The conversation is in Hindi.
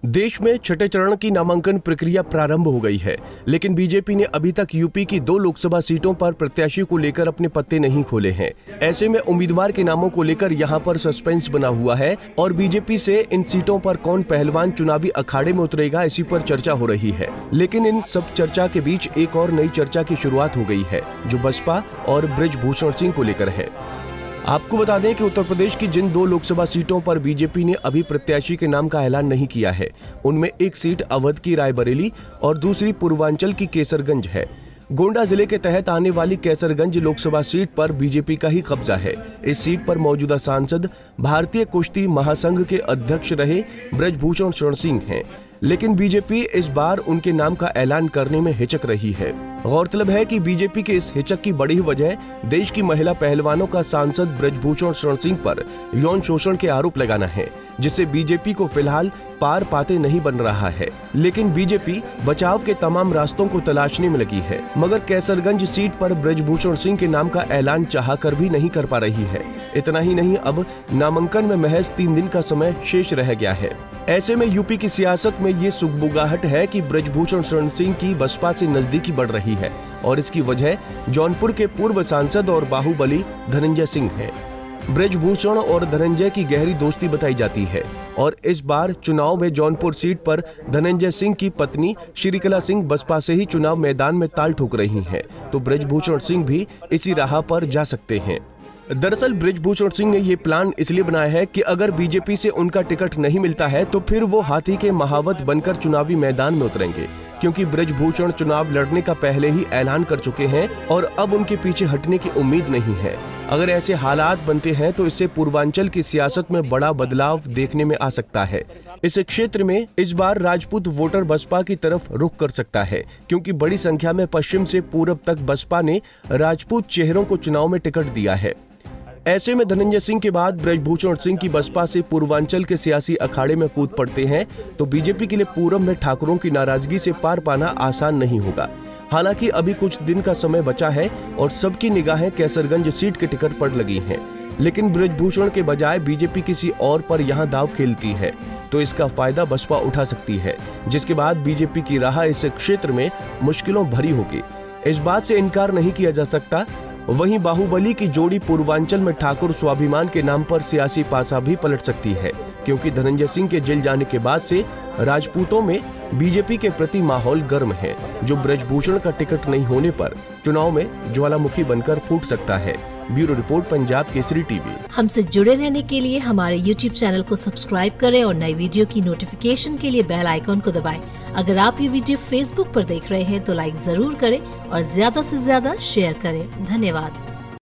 देश में छठे चरण की नामांकन प्रक्रिया प्रारंभ हो गई है, लेकिन बीजेपी ने अभी तक यूपी की 2 लोकसभा सीटों पर प्रत्याशी को लेकर अपने पत्ते नहीं खोले हैं। ऐसे में उम्मीदवार के नामों को लेकर यहां पर सस्पेंस बना हुआ है और बीजेपी से इन सीटों पर कौन पहलवान चुनावी अखाड़े में उतरेगा, इसी पर चर्चा हो रही है। लेकिन इन सब चर्चा के बीच एक और नई चर्चा की शुरुआत हो गई है, जो बसपा और बृजभूषण सिंह को लेकर है। आपको बता दें कि उत्तर प्रदेश की जिन 2 लोकसभा सीटों पर बीजेपी ने अभी प्रत्याशी के नाम का ऐलान नहीं किया है, उनमें एक सीट अवध की रायबरेली और दूसरी पूर्वांचल की केसरगंज है। गोंडा जिले के तहत आने वाली केसरगंज लोकसभा सीट पर बीजेपी का ही कब्जा है। इस सीट पर मौजूदा सांसद भारतीय कुश्ती महासंघ के अध्यक्ष रहे बृजभूषण शरण सिंह हैं, लेकिन बीजेपी इस बार उनके नाम का ऐलान करने में हिचक रही है। गौरतलब है कि बीजेपी के इस हिचक की बड़ी वजह देश की महिला पहलवानों का सांसद बृजभूषण शरण सिंह पर यौन शोषण के आरोप लगाना है, जिससे बीजेपी को फिलहाल पार पाते नहीं बन रहा है। लेकिन बीजेपी बचाव के तमाम रास्तों को तलाशने में लगी है, मगर केसरगंज सीट पर बृजभूषण सिंह के नाम का ऐलान चाहकर भी नहीं कर पा रही है। इतना ही नहीं, अब नामांकन में महज 3 दिन का समय शेष रह गया है। ऐसे में यूपी की सियासत में ये सुगबुगाहट है कि बृजभूषण शरण सिंह की बसपा से नजदीकी बढ़ रही है और इसकी वजह जौनपुर के पूर्व सांसद और बाहुबली धनंजय सिंह हैं। बृजभूषण और धनंजय की गहरी दोस्ती बताई जाती है और इस बार चुनाव में जौनपुर सीट पर धनंजय सिंह की पत्नी श्रीकला सिंह बसपा से ही चुनाव मैदान में ताल ठोक रही हैं, तो बृजभूषण सिंह भी इसी राह पर जा सकते हैं। दरअसल बृजभूषण सिंह ने ये प्लान इसलिए बनाया है कि अगर बीजेपी से उनका टिकट नहीं मिलता है तो फिर वो हाथी के महावत बनकर चुनावी मैदान में उतरेंगे, क्योंकि बृजभूषण चुनाव लड़ने का पहले ही ऐलान कर चुके हैं और अब उनके पीछे हटने की उम्मीद नहीं है। अगर ऐसे हालात बनते हैं तो इससे पूर्वांचल की सियासत में बड़ा बदलाव देखने में आ सकता है। इस क्षेत्र में इस बार राजपूत वोटर बसपा की तरफ रुख कर सकता है, क्योंकि बड़ी संख्या में पश्चिम से पूरब तक बसपा ने राजपूत चेहरों को चुनाव में टिकट दिया है। ऐसे में धनंजय सिंह के बाद बृजभूषण सिंह की बसपा से पूर्वांचल के सियासी अखाड़े में कूद पड़ते हैं तो बीजेपी के लिए पूरब में ठाकुरों की नाराजगी से पार पाना आसान नहीं होगा। हालांकि अभी कुछ दिन का समय बचा है और सबकी निगाहें केसरगंज सीट के टिकट पर लगी हैं, लेकिन बृजभूषण के बजाय बीजेपी किसी और पर यहां दाव खेलती है तो इसका फायदा बसपा उठा सकती है, जिसके बाद बीजेपी की राह इस क्षेत्र में मुश्किलों भरी होगी। इस बात से इनकार नहीं किया जा सकता। वहीं बाहुबली की जोड़ी पूर्वांचल में ठाकुर स्वाभिमान के नाम पर सियासी पासा भी पलट सकती है, क्योंकि धनंजय सिंह के जेल जाने के बाद से राजपूतों में बीजेपी के प्रति माहौल गर्म है, जो बृजभूषण का टिकट नहीं होने पर चुनाव में ज्वालामुखी बनकर फूट सकता है। Bureau report, Punjab Kesari TV. हमसे जुड़े रहने के लिए हमारे YouTube चैनल को सब्सक्राइब करें और नई वीडियो की नोटिफिकेशन के लिए बेल आइकॉन को दबाएं। अगर आप ये वीडियो Facebook पर देख रहे हैं तो लाइक जरूर करें और ज्यादा से ज्यादा शेयर करें। धन्यवाद।